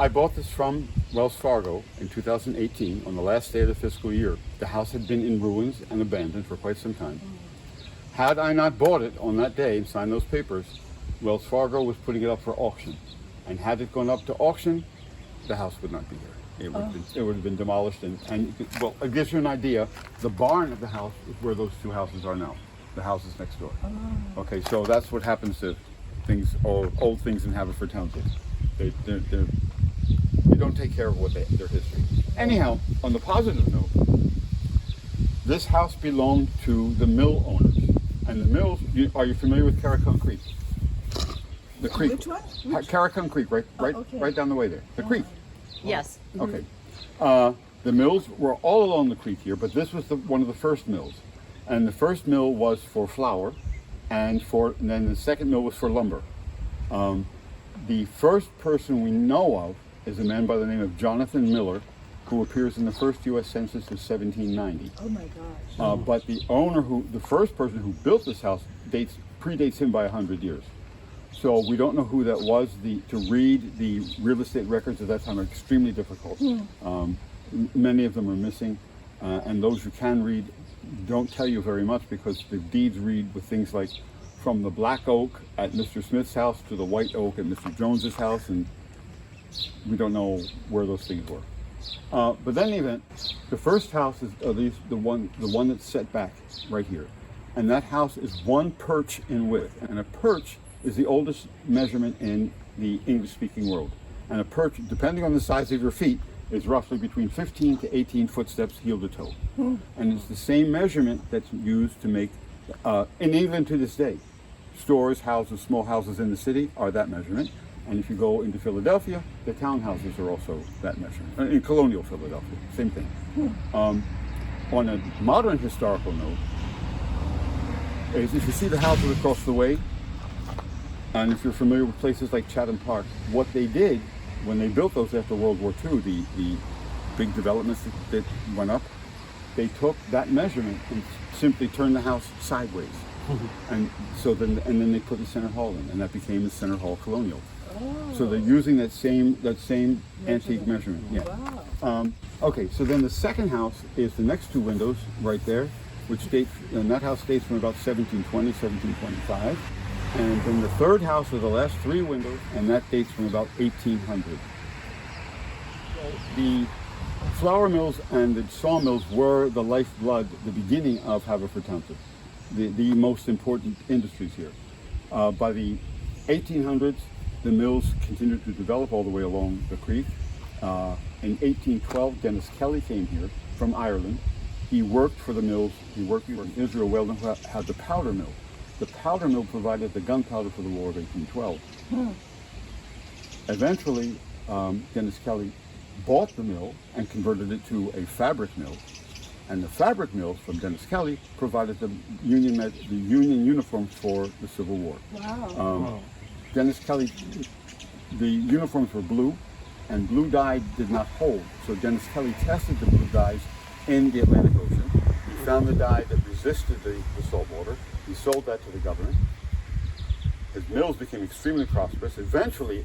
I bought this from Wells Fargo in 2018 on the last day of the fiscal year. The house had been in ruins and abandoned for quite some time. Had I not bought it on that day and signed those papers, Wells Fargo was putting it up for auction. And had it gone up to auction, the house would not be here. It would have been demolished. Well, it gives you an idea. The barn of the house is where those two houses are now. The houses next door. Okay, so that's what happens to things, or old things in Haverford Township. They don't take care of their history. Anyhow, on the positive note, this house belonged to the mill owners. And the mills, are you familiar with Carricon Creek? The creek. Which one? Carricon Creek, right down the way there. The creek. Yes. Okay. The mills were all along the creek here, but this was one of the first mills. And the first mill was for flour, and then the second mill was for lumber. The first person we know of is a man by the name of Jonathan Miller, who appears in the first U.S. Census of 1790. Oh my gosh. But the first person who built this house predates him by 100 years. So we don't know who that was. To read the real estate records at that time are extremely difficult. Many of them are missing, and those who can read don't tell you very much, because the deeds read with things like from the black oak at Mr. Smith's house to the white oak at Mr. Jones's house, and we don't know where those things were. But then in the event, the first house is the one that's set back right here, and that house is one perch in width, and a perch is the oldest measurement in the English-speaking world. And a perch, depending on the size of your feet, is roughly between 15 to 18 footsteps heel to toe. And it's the same measurement that's used to make, in England to this day, stores, houses, small houses in the city are that measurement. And if you go into Philadelphia, the townhouses are also that measurement. In colonial Philadelphia, same thing. On a modern historical note, is if you see the houses across the way, and if you're familiar with places like Chatham Park, what they did when they built those after World War II, the big developments that went up, they took that measurement and simply turned the house sideways. And then they put the Center Hall in, and that became the Center Hall Colonial. So they're using that same antique measurement. Yeah. Wow. Okay, so then the second house is the next two windows right there, and that house dates from about 1720, 1725. And then the third house are the last three windows, and that dates from about 1800. So the flour mills and the sawmills were the lifeblood, the beginning of Haverford Township, the most important industries here. By the 1800s, the mills continued to develop all the way along the creek. In 1812, Dennis Kelly came here from Ireland. He worked for the mills. He worked for Israel Weldon, who had the powder mill. The powder mill provided the gunpowder for the War of 1812. Eventually, Dennis Kelly bought the mill and converted it to a fabric mill. And the fabric mills from Dennis Kelly provided the Union uniforms for the Civil War. Wow. Dennis Kelly, the uniforms were blue, and blue dye did not hold. So Dennis Kelly tested the blue dyes in the Atlantic Ocean. He found the dye that resisted the salt water. He sold that to the government. His mills became extremely prosperous. Eventually,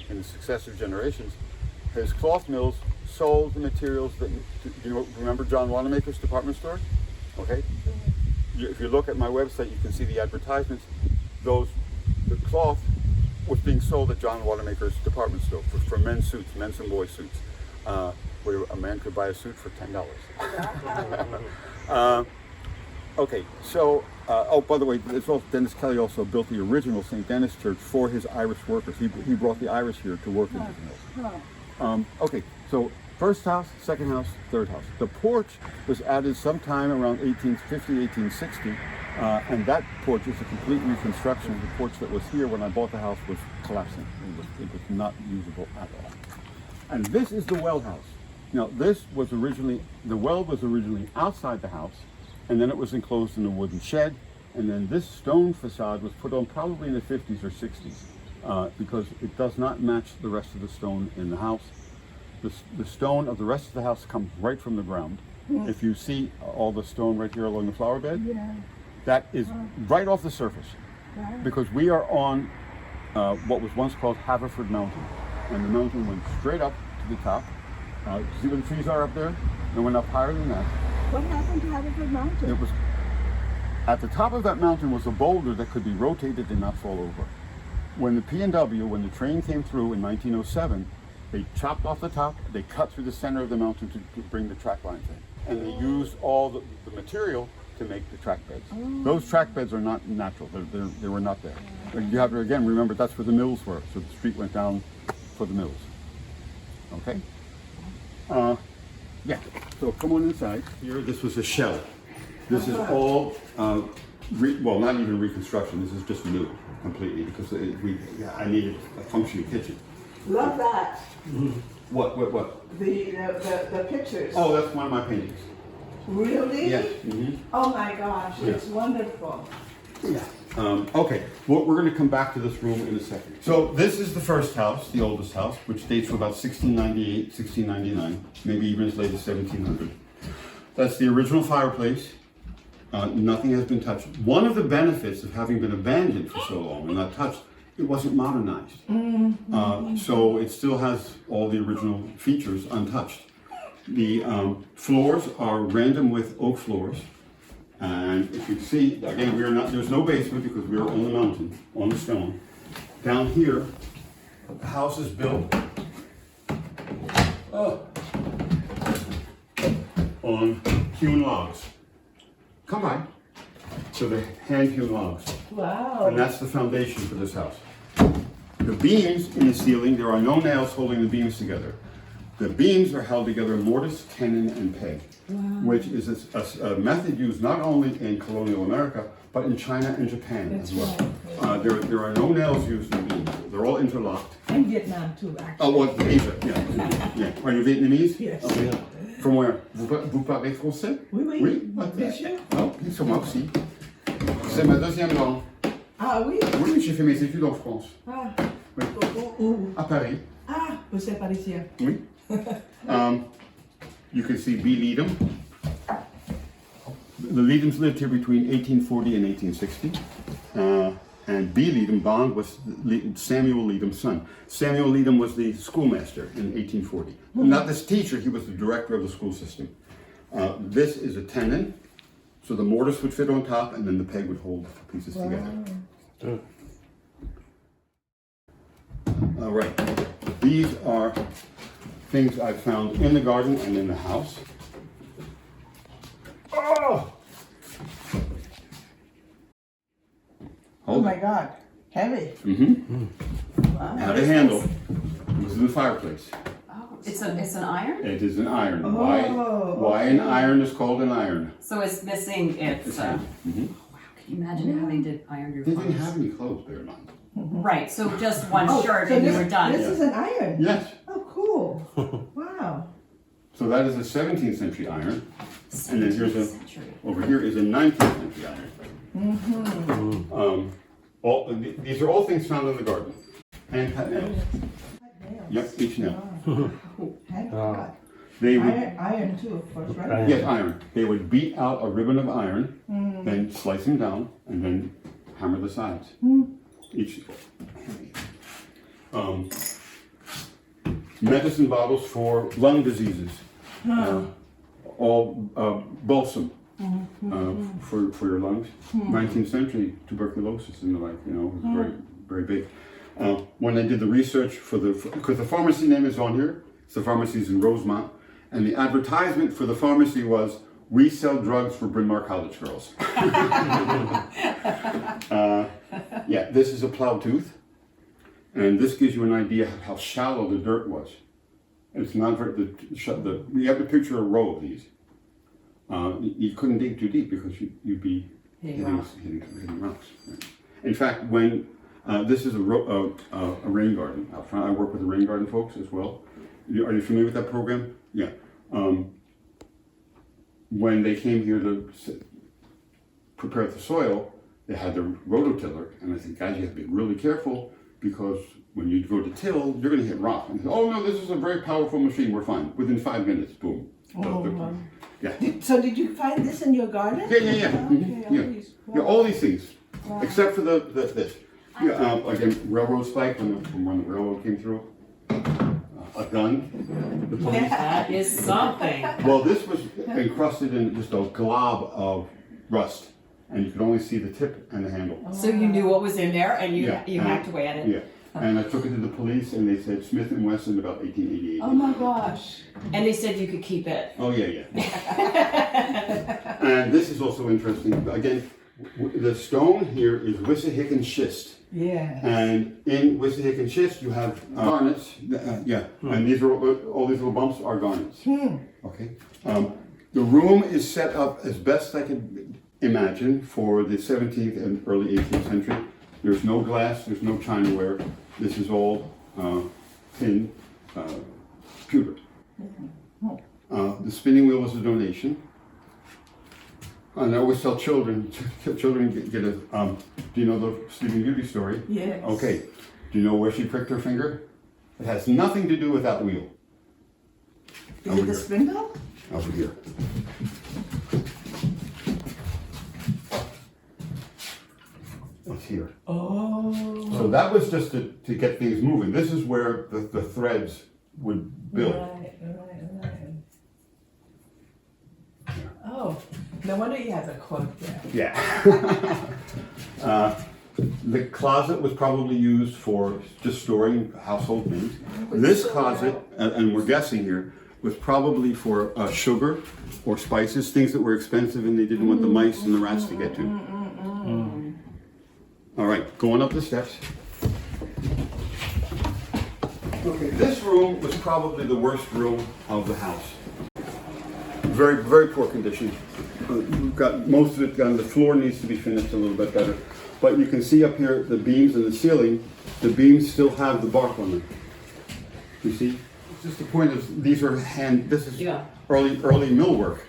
in successive generations, his cloth mills sold the materials that, do you remember John Wanamaker's department store? Okay. If you look at my website, you can see the advertisements. The cloth was being sold at John Wanamaker's department store for men's suits, men's and boys suits, where a man could buy a suit for $10. Okay, so, by the way, Dennis Kelly also built the original St. Denis Church for his Irish workers. He brought the Irish here to work in his mills. Okay, so first house, second house, third house. The porch was added sometime around 1850, 1860, and that porch is a complete reconstruction. The porch that was here when I bought the house was collapsing. It was not usable at all. And this is the well house. Now, the well was originally outside the house, and then it was enclosed in a wooden shed, and then this stone facade was put on probably in the 50s or 60s because it does not match the rest of the stone in the house. The stone of the rest of the house comes right from the ground. If you see all the stone right here along the flower bed, that is right off the surface, because we are on what was once called Haverford Mountain. and the mountain went straight up to the top. See where the trees are up there? It went up higher than that. What happened to Haverford Mountain? It was at the top of that mountain was a boulder that could be rotated and not fall over. When the P&W, when the train came through in 1907, they chopped off the top, they cut through the center of the mountain to bring the track lines in. And they used all the material to make the track beds. Those track beds are not natural, they were not there. You have to, again, remember that's where the mills were, so the street went down for the mills. Okay? Yeah, so come on inside. Here, this was a shell. This is all, well, not even reconstruction, this is just new completely because I needed a functioning kitchen. Love that. What? The pictures. Oh, that's one of my paintings. Really? Yeah. Oh my gosh, it's wonderful. Yeah. Okay, well, we're going to come back to this room in a second. So this is the first house, the oldest house, which dates from about 1698, 1699, maybe even as late as 1700. That's the original fireplace. Nothing has been touched. One of the benefits of having been abandoned for so long and not touched, it wasn't modernized. So it still has all the original features untouched. The floors are random width oak floors. And if you see, again, there's no basement because we are on the mountain, on the stone. Down here, the house is built on hewn logs. Come by. So they're hand-hewn logs. Wow. And that's the foundation for this house. The beams in the ceiling, there are no nails holding the beams together. The beams are held together in mortise, tenon, and peg, which is a method used not only in colonial America, but in China and Japan as well. There are no nails used in beams. They're all interlocked. And Vietnam too, actually. Oh, well, Asia, yeah. Are you Vietnamese? Yes. Okay. From where? Vous parlez français? Oui. Oui? Bien sûr. Oh, sur moi aussi. C'est ma deuxième langue. Ah oui? Oui, j'ai fait mes études en France. Ah. Oui. Où? À Paris. Ah, vous êtes parisien. Oui. You can see B. Leadham. The Leadhams lived here between 1840 and 1860. And B. Leadham Bond was Samuel Leadham's son. Samuel Leadham was the schoolmaster in 1840. Not this teacher, he was the director of the school system. This is a tenon, so the mortise would fit on top and then the peg would hold the pieces together. All right, these are things I've found in the garden and in the house. Oh! Oh my God, heavy. Wow. Had a handle. This is the fireplace. Oh, it's an iron? It is an iron. Oh, Why an iron is called an iron? So it's missing its, wow, can you imagine having to iron your They clothes? didn't have any clothes there, man. Right, so just one shirt so and you this, were done. This is an iron? Yes. Oh, cool. Wow. So that is a 17th century iron. And then here's 17th century. over here is a 19th century iron. These are all things found in the garden. Hand cut nails. Yep, each nail. God. They would, Iron too, of course, right? yes, iron. They would beat out a ribbon of iron, then slice them down, and then hammer the sides. Each. Medicine bottles for lung diseases. All balsam for your lungs. 19th century tuberculosis and the like, was very, very big. When I did the research because the pharmacy name is on here, it's the pharmacy's in Rosemont, and the advertisement for the pharmacy was, "We sell drugs for Bryn Mawr College girls." Yeah, this is a plow tooth, and this gives you an idea of how shallow the dirt was. It's not very, you have to picture a row of these. You couldn't dig too deep because you'd be hitting rocks. Right. In fact, when this is a rain garden out front, I work with the rain garden folks as well. Are you familiar with that program? Yeah. When they came here to prepare the soil, they had the rototiller, and I said, guys, you have to be really careful because when you go to till, you're going to hit rock. And they said, oh no, this is a very powerful machine. We're fine. Within 5 minutes, boom. Yeah. So did you find this in your garden? Yeah. Okay, Yeah, all these things, except for this. Yeah, again, railroad spike when the railroad came through. a gun. The police. That is something. Well, this was encrusted in just a glob of rust, and you could only see the tip and the handle. So you knew what was in there, and you Yeah. hacked away at it. Yeah. And I took it to the police, and they said Smith and Wesson about 1888. Oh my gosh. And they said you could keep it. Oh yeah. And this is also interesting. Again, the stone here is Wissahickon schist. Yeah. And in Wissahickon schist, you have garnets. And these are all these little bumps are garnets. Okay. The room is set up as best I could imagine for the 17th and early 18th century. There's no glass. There's no chinaware. This is all tin pewter. The spinning wheel was a donation. And I always tell children get a. Do you know the Sleeping Beauty story? Yes. Okay. Do you know where she pricked her finger? It has nothing to do with that wheel. Is Over it the here. spindle? Over here. It's here. Oh. So that was just to get things moving. This is where the threads would build. Right. Oh, no wonder you have a quote there. Yeah. The closet was probably used for just storing household things. This closet, and we're guessing here, was probably for sugar or spices, things that were expensive and they didn't want the mice and the rats to get to. All right, going up the steps. Okay, this room was probably the worst room of the house. Very, very poor condition. We've got most of it done. The floor needs to be finished a little bit better. But you can see up here the beams and the ceiling. The beams still have the bark on them. You see? It's just the point is these are this is early millwork.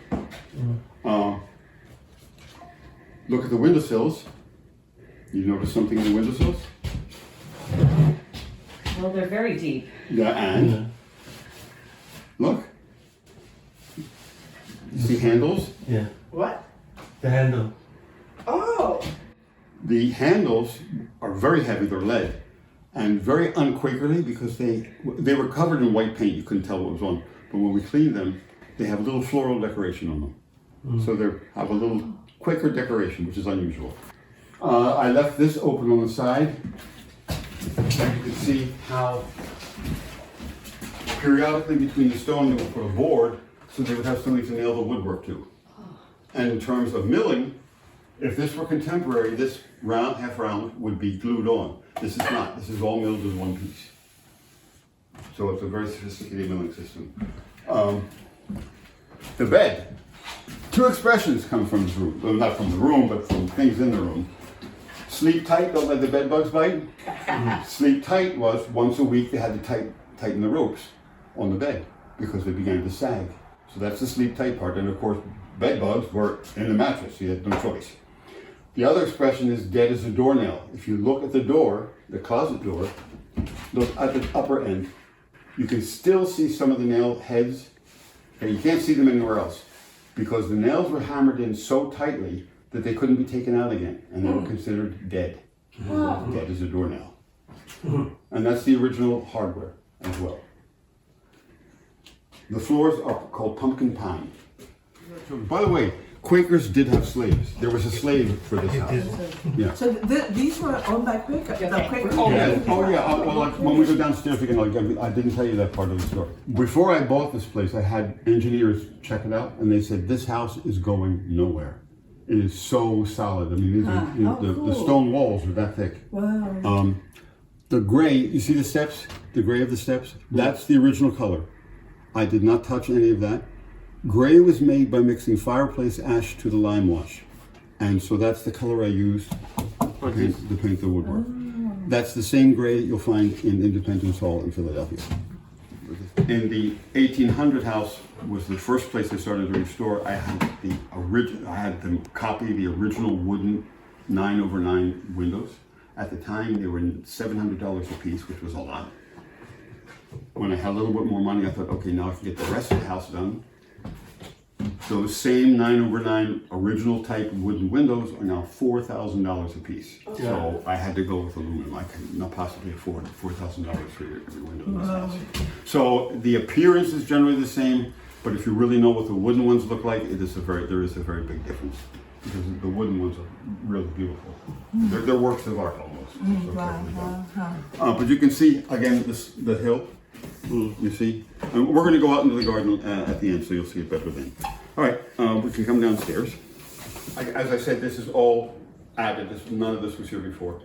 Look at the windowsills. You notice something in the windowsills? Well, they're very deep. Yeah, and look. You see handles? Yeah, What? the handle. Oh. The handles are very heavy, they're lead, and very unquakerly because they were covered in white paint, you couldn't tell what was on. But when we cleaned them, they have a little floral decoration on them. So they have a little Quaker decoration, which is unusual. I left this open on the side, and you can see how periodically between the stone they would put a board so they would have something to nail the woodwork to. And in terms of milling, if this were contemporary, this round, half round, would be glued on. This is not. This is all milled in one piece. So it's a very sophisticated milling system. The bed. Two expressions come from this room. Well, not from the room, but from things in the room. Sleep tight, don't let the bed bugs bite. Sleep tight was once a week they had to tighten the ropes on the bed because they began to sag. So that's the sleep tight part. And of course, bed bugs were in the mattress, so you had no choice. The other expression is dead as a doornail. If you look at the door, the closet door, look at the upper end, you can still see some of the nail heads. Okay, you can't see them anywhere else because the nails were hammered in so tightly that they couldn't be taken out again, and they were considered dead. Dead as a doornail. And that's the original hardware as well. The floors are called pumpkin pine. By the way, Quakers did have slaves. There was a slave for this house. Yeah. So these were owned by Quaker. The Quaker. Yeah. Oh yeah. Well, when we go downstairs again, I didn't tell you that part of the story. Before I bought this place, I had engineers check it out, and they said this house is going nowhere. It is so solid. I mean, these are, the stone walls are that thick. Wow. The gray, you see the steps? The gray of the steps? That's the original color. I did not touch any of that. Gray was made by mixing fireplace ash to the lime wash. And so that's the color I used to paint the woodwork. That's the same gray that you'll find in Independence Hall in Philadelphia. In the 1800 house was the first place I started to restore. I had them copy the original wooden 9/9 windows. At the time, they were $700 a piece, which was a lot. When I had a little bit more money, I thought, okay, now I can get the rest of the house done. Those same 9/9 original type wooden windows are now $4,000 a piece. So I had to go with aluminum. I could not possibly afford $4,000 for every window in this house. So the appearance is generally the same, but if you really know what the wooden ones look like, there is a very big difference. Because the wooden ones are really beautiful. They're works of art almost. So carefully done. But you can see again the hill. You see, and we're going to go out into the garden at the end, so you'll see it better then. All right, we can come downstairs. As I said, this is all added. None of this was here before.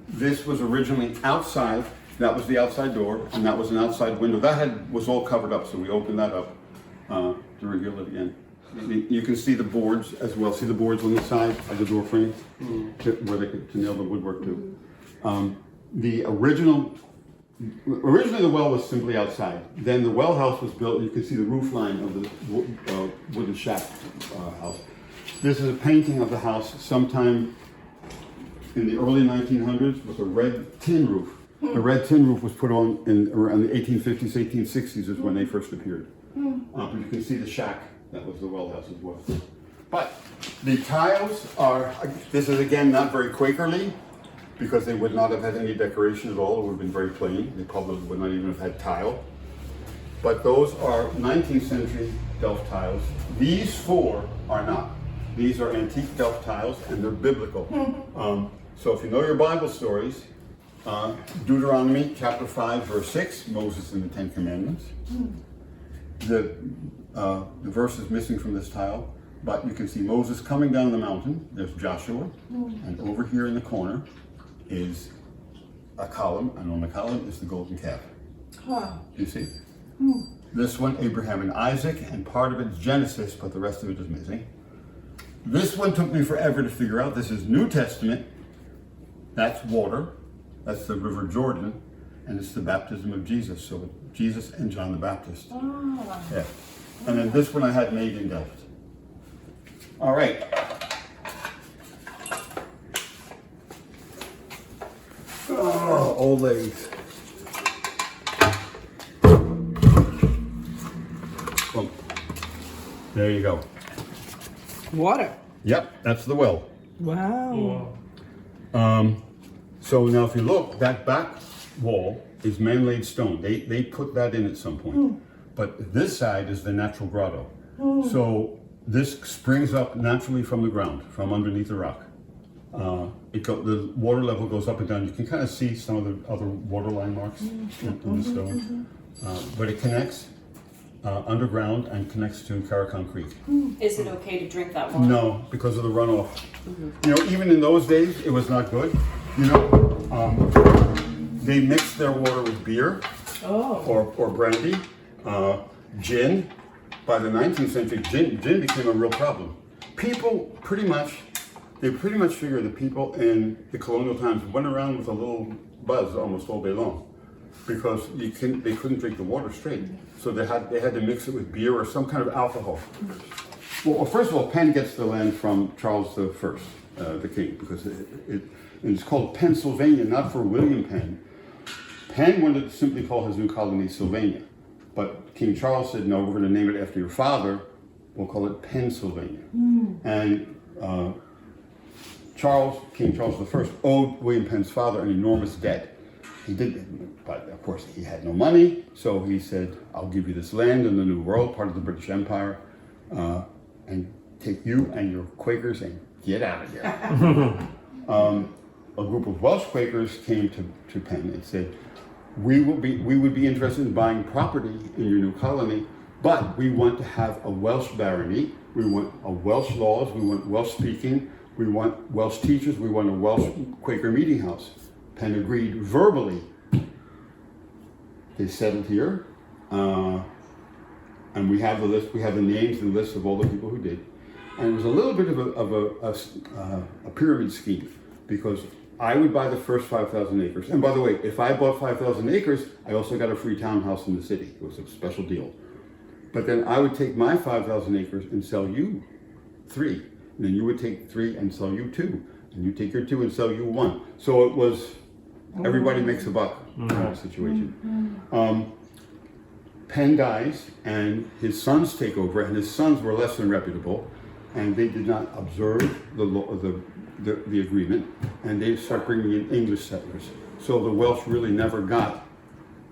This was originally outside. That was the outside door, and that was an outside window. That was all covered up, so we opened that up to reveal it again. You can see the boards as well. See the boards on the side of the door frame, where they could nail the woodwork to. Originally the well was simply outside. Then the well house was built. You can see the roof line of the wooden shack house. This is a painting of the house sometime in the early 1900s with a red tin roof. The red tin roof was put on around the 1850s, 1860s is when they first appeared. But you can see the shack. That was the well house as well. But the tiles are, this is again not very Quakerly, because they would not have had any decoration at all. It would have been very plain. They probably would not even have had tile. But those are 19th century Delft tiles. These four are not. These are antique Delft tiles, and they're biblical. So if you know your Bible stories, Deuteronomy chapter 5, verse 6, Moses and the Ten Commandments. The verse is missing from this tile, but you can see Moses coming down the mountain. There's Joshua, and over here in the corner is a column, and on the column is the golden calf. You see? This one, Abraham and Isaac, and part of it's Genesis, but the rest of it is missing. This one took me forever to figure out. This is New Testament. That's water. That's the River Jordan, and it's the baptism of Jesus. So Jesus and John the Baptist. Yeah. And then this one I had made in Delft. All right. Oh, old ladies. Boom. There you go. Water. Yep, that's the well. Wow. So now if you look, that back wall is man-laid stone. They put that in at some point. But this side is the natural grotto. So this springs up naturally from the ground, from underneath the rock. The water level goes up and down. You can kind of see some of the other waterline marks in the stone. But it connects underground and connects to Caracon Creek. Is it okay to drink that water? No, because of the runoff. You know, even in those days, it was not good. You know, they mixed their water with beer or brandy, gin. By the 19th century, gin became a real problem. People pretty much figure that people in the colonial times went around with a little buzz almost all day long, because they couldn't drink the water straight. So they had to mix it with beer or some kind of alcohol. Well, first of all, Penn gets the land from Charles I, the king, because it's called Pennsylvania, not for William Penn. Penn wanted to simply call his new colony Sylvania, but King Charles said, no, we're going to name it after your father. We'll call it Pennsylvania. And King Charles I owed William Penn's father an enormous debt. He did, but of course he had no money, so he said, I'll give you this land in the New World, part of the British Empire, and take you and your Quakers and get out of here. A group of Welsh Quakers came to Penn and said, we would be interested in buying property in your new colony, but we want to have a Welsh barony, we want a Welsh laws, we want Welsh speaking, we want Welsh teachers, we want a Welsh Quaker meeting house. Penn agreed verbally. They settled here, and we have the list. We have the names and lists of all the people who did. And it was a little bit of a pyramid scheme, because I would buy the first 5,000 acres. And by the way, if I bought 5,000 acres, I also got a free townhouse in the city. It was a special deal. But then I would take my 5,000 acres and sell you 3. And then you would take 3 and sell you 2. And you take your 2 and sell you 1. So it was everybody makes a buck kind of situation. Penn dies, and his sons take over, and his sons were less than reputable, and they did not observe the agreement, and they start bringing in English settlers. So the Welsh really never got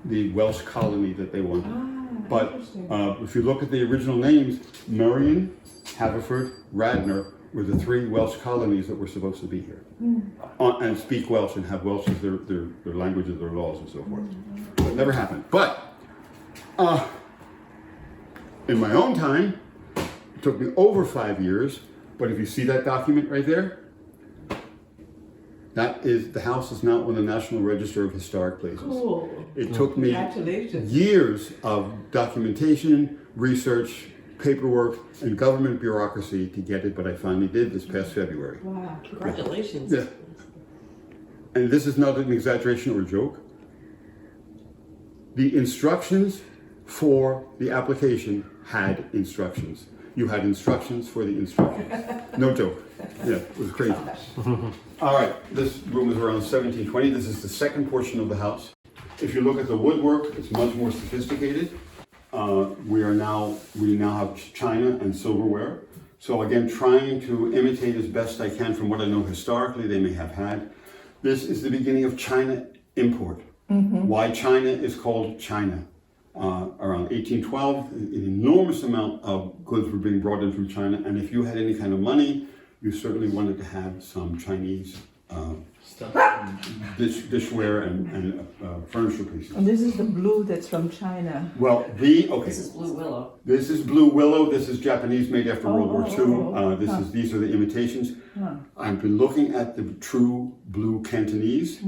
the Welsh colony that they wanted. But if you look at the original names, Merion, Haverford, Radnor were the 3 Welsh colonies that were supposed to be here, and speak Welsh and have Welsh as their language, their laws, and so forth. But it never happened. But in my own time, it took me over 5 years. But if you see that document right there, the house is now on the National Register of Historic Places. Cool. It took me Congratulations. years of documentation, research, paperwork, and government bureaucracy to get it, but I finally did this past February. Wow. Congratulations. Yeah. And this is not an exaggeration or a joke. The instructions for the application had instructions. You had instructions for the instructions. No joke. Yeah, it was crazy. All right, this room is around 1720. This is the second portion of the house. If you look at the woodwork, it's much more sophisticated. We now have china and silverware. So again, trying to imitate as best I can from what I know historically they may have had. This is the beginning of China import. Why China is called China. Around 1812, an enormous amount of goods were being brought in from China, and if you had any kind of money, you certainly wanted to have some Chinese dishware and furniture pieces. And this is the blue that's from China. Well, This is Blue Willow. This is Blue Willow. This is Japanese, made after World War II. Huh. These are the imitations. Huh. I've been looking at the true blue Cantonese.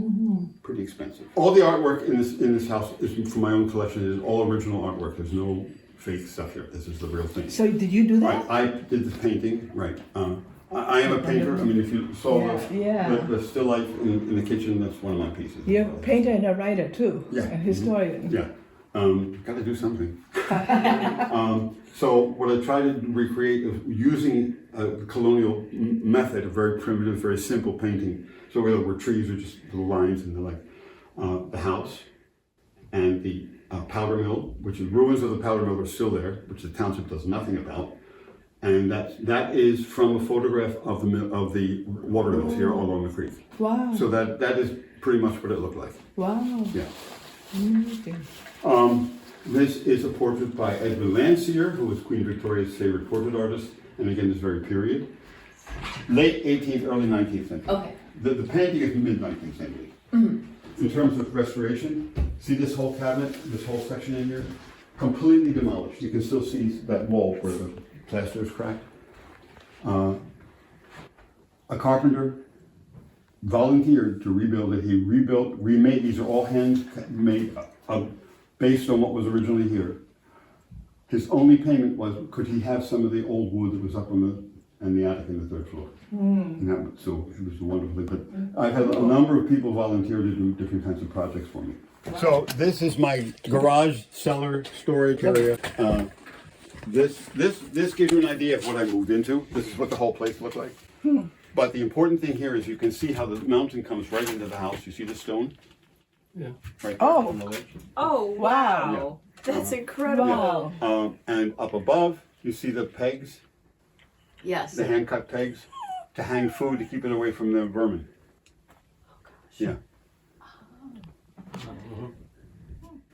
Pretty expensive. All the artwork in this house is from my own collection. It is all original artwork. There's no fake stuff here. This is the real thing. So did you do that? I did the painting. Right. I am a painter. I mean, if you saw the still life in the kitchen, that's one of my pieces. You're a painter and a writer too. Yeah. A historian. Yeah. Got to do something. So what I try to recreate is using the colonial method, a very primitive, very simple painting. So whether it were trees or just little lines and the like, the house and the powder mill, which the ruins of the powder mill are still there, which the township does nothing about. And that is from a photograph of the water mills here along the creek. Wow. So that is pretty much what it looked like. Wow. Yeah. Amazing. This is a portrait by Edwin Landseer, who was Queen Victoria's favorite portrait artist, and again, this very period. Late 18th, early 19th century. Okay. The painting is mid-19th century. In terms of restoration, see this whole cabinet, this whole section in here? Completely demolished. You can still see that wall where the plaster is cracked. A carpenter volunteered to rebuild it. He remade, these are all handmade based on what was originally here. His only payment was, could he have some of the old wood that was up in the attic in the 3rd floor? And so it was a wonderful thing. But I've had a number of people volunteer to do different kinds of projects for me. So this is my garage, cellar, storage area. This gives you an idea of what I moved into. This is what the whole place looked like. But the important thing here is you can see how the mountain comes right into the house. You see the stone? Yeah. Right there Oh. on the ledge. Oh, wow. That's incredible. Wow. And up above, you see the pegs, Yes. the hand-cut pegs, to hang food to keep it away from the vermin. Yeah.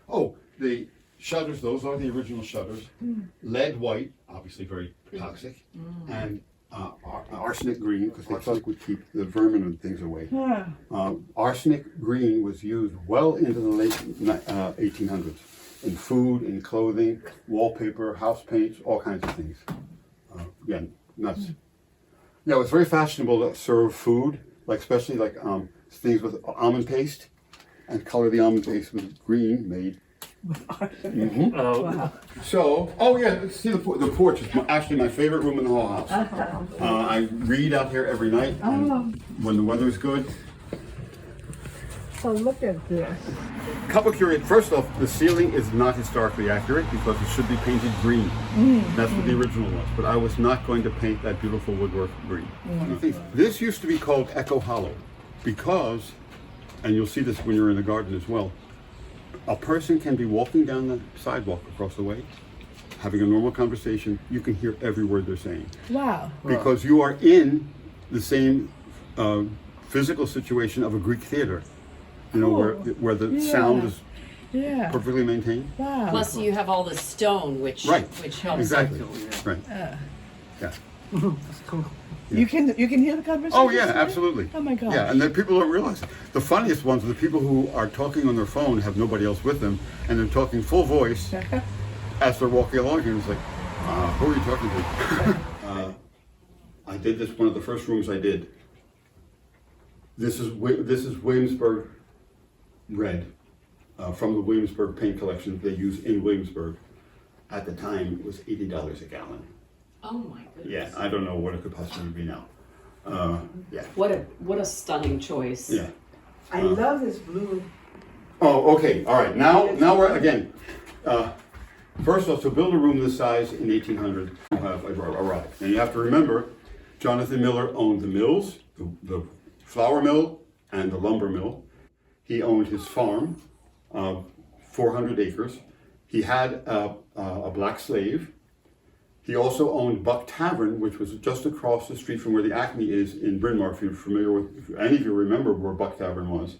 Oh, the shutters, those are the original shutters. Lead white, obviously very toxic, and arsenic green, because they thought it would keep the vermin and things away. Arsenic green was used well into the late 1800s in food, in clothing, wallpaper, house paints, all kinds of things. Yeah, nuts. Yeah, it was very fashionable to serve food, especially things with almond paste, and color the almond paste with green made. Wow. So, see the porch is actually my favorite room in the whole house. I read out here every night when the weather's good. So look at this. Couple curious. First off, the ceiling is not historically accurate because it should be painted green. That's what the original was. But I was not going to paint that beautiful woodwork green. This used to be called Echo Hollow because, and you'll see this when you're in the garden as well, a person can be walking down the sidewalk across the way, having a normal conversation. You can hear every word they're saying. Wow. Because you are in the same physical situation of a Greek theater, you know, where the sound is perfectly maintained. Wow. Plus you have all the stone, which helps. Exactly. Right. Yeah. That's cool. You can hear the conversation? Oh yeah, absolutely. Oh my gosh. Yeah, and then people don't realize it. The funniest ones are the people who are talking on their phone, have nobody else with them, and they're talking full voice as they're walking along. And it's like, who are you talking to? I did this, one of the first rooms I did. This is Williamsburg red from the Williamsburg paint collection they use in Williamsburg. At the time, it was $80 a gallon. Oh my goodness. Yeah, I don't know what it could possibly be now. Yeah. What a stunning choice. Yeah. I love this blue. Oh, okay. All right. Now we're again. First of all, to build a room this size in 1800, you have arrived, and you have to remember, Jonathan Miller owned the mills, the flour mill, and the lumber mill. He owned his farm, 400 acres. He had a black slave. He also owned Buck Tavern, which was just across the street from where the Acme is in Bryn Mawr. If you're familiar with, if any of you remember where Buck Tavern was,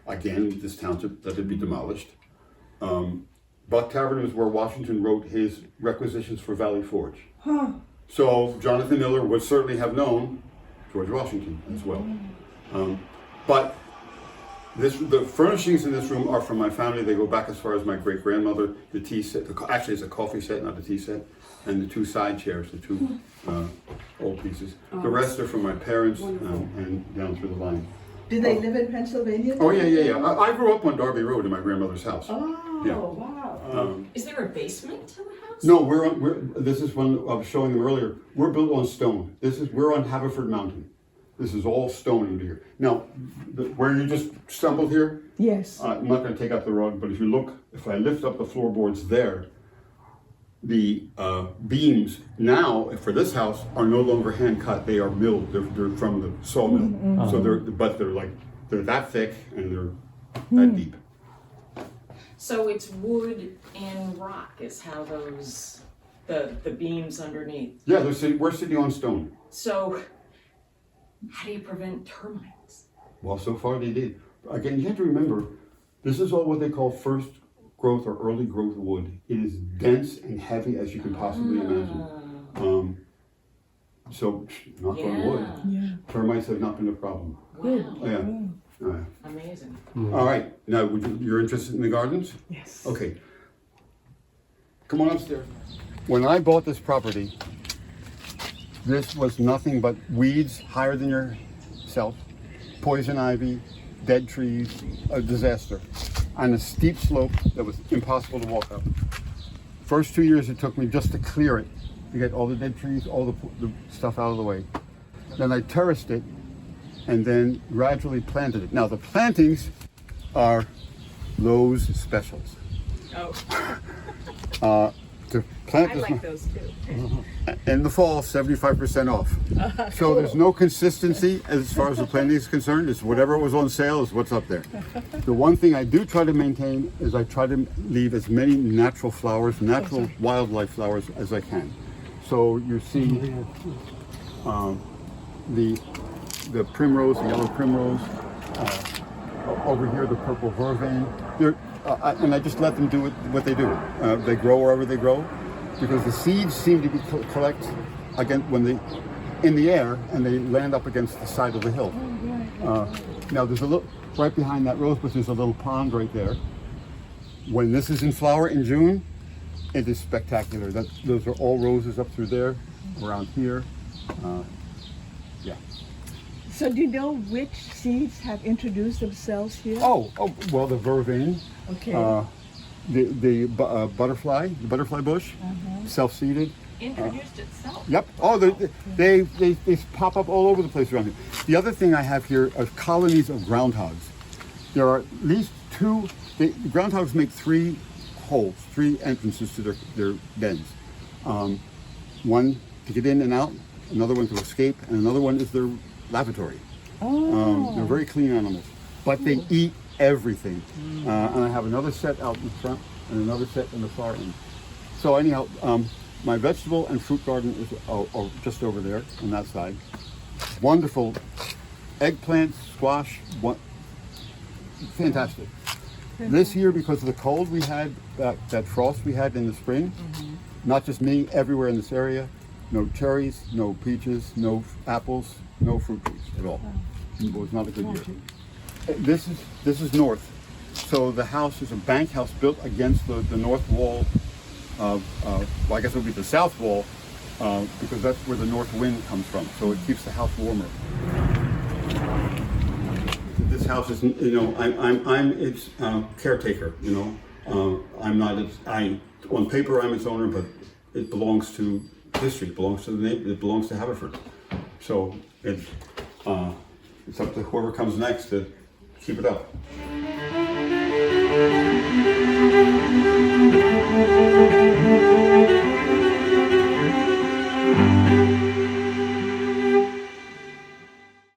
again, this township that had been demolished. Buck Tavern is where Washington wrote his requisitions for Valley Forge. So Jonathan Miller would certainly have known George Washington as well. But the furnishings in this room are from my family. They go back as far as my great-grandmother. The tea set, actually it's a coffee set, not a tea set, and the two side chairs, the two old pieces. The rest are from my parents and down through the line. Did they live in Pennsylvania? Oh yeah. I grew up on Darby Road in my grandmother's house. Oh, Yeah. wow. Is there a basement to the house? No, this is one I was showing them earlier. We're built on stone. We're on Haverford Mountain. This is all stone under here. Now, where you just stumbled here, Yes. I'm not going to take out the rug, but if you look, if I lift up the floorboards there, the beams now for this house are no longer hand cut. They are milled. They're from the sawmill. So they're that thick and they're that deep. So it's wood and rock is how the beams underneath. Yeah, we're sitting on stone. So how do you prevent termites? Well, so far they did. Again, you have to remember, this is all what they call first growth or early growth wood. It is dense and heavy as you can possibly imagine. So, knock on wood, termites have not been a problem. Wow. Oh, yeah. All right. Amazing. All right. Now, you're interested in the gardens? Yes. Okay. Come on upstairs. When I bought this property, this was nothing but weeds higher than yourself, poison ivy, dead trees, a disaster, on a steep slope that was impossible to walk up. First 2 years it took me just to clear it, to get all the dead trees, all the stuff out of the way. Then I terraced it, and then gradually planted it. Now the plantings are Lowe's specials. Oh, To plant I this like those too. in the fall, 75% off. So there's no consistency as far as the planting is concerned. It's whatever was on sale is what's up there. The one thing I do try to maintain is I try to leave as many natural flowers, natural wildlife flowers as I can. So you see the primrose, the yellow primrose, over here the purple vervain. And I just let them do what they do. They grow wherever they grow, because the seeds seem to be collect in the air, and they land up against the side of the hill. Now there's a little right behind that rose bush. There's a little pond right there. When this is in flower in June, it is spectacular. Those are all roses up through there, around here. Yeah. So do you know which seeds have introduced themselves here? Oh, well, the vervain. Okay. The butterfly bush, self-seeded. Introduced itself. Yep. Oh, they pop up all over the place around here. The other thing I have here are colonies of groundhogs. There are at least two. The groundhogs make three entrances to their dens. One to get in and out, another one to escape, and another one is their lavatory. They're very clean animals, but they eat everything. And I have another set out in front and another set in the far end. So anyhow, my vegetable and fruit garden is just over there on that side. Wonderful eggplants, squash, fantastic. This year, because of the cold we had, that frost we had in the spring, not just me, everywhere in this area, no cherries, no peaches, no apples, no fruit trees at all. It was not a good year. This is north. So the house is a bank house built against the north wall of, well, I guess it would be the south wall, because that's where the north wind comes from. So it keeps the house warmer. This house is, I'm its caretaker. I'm not its. On paper, I'm its owner, but it belongs to history. It belongs to the neighborhood. It belongs to Haverford. So it's up to whoever comes next to keep it up.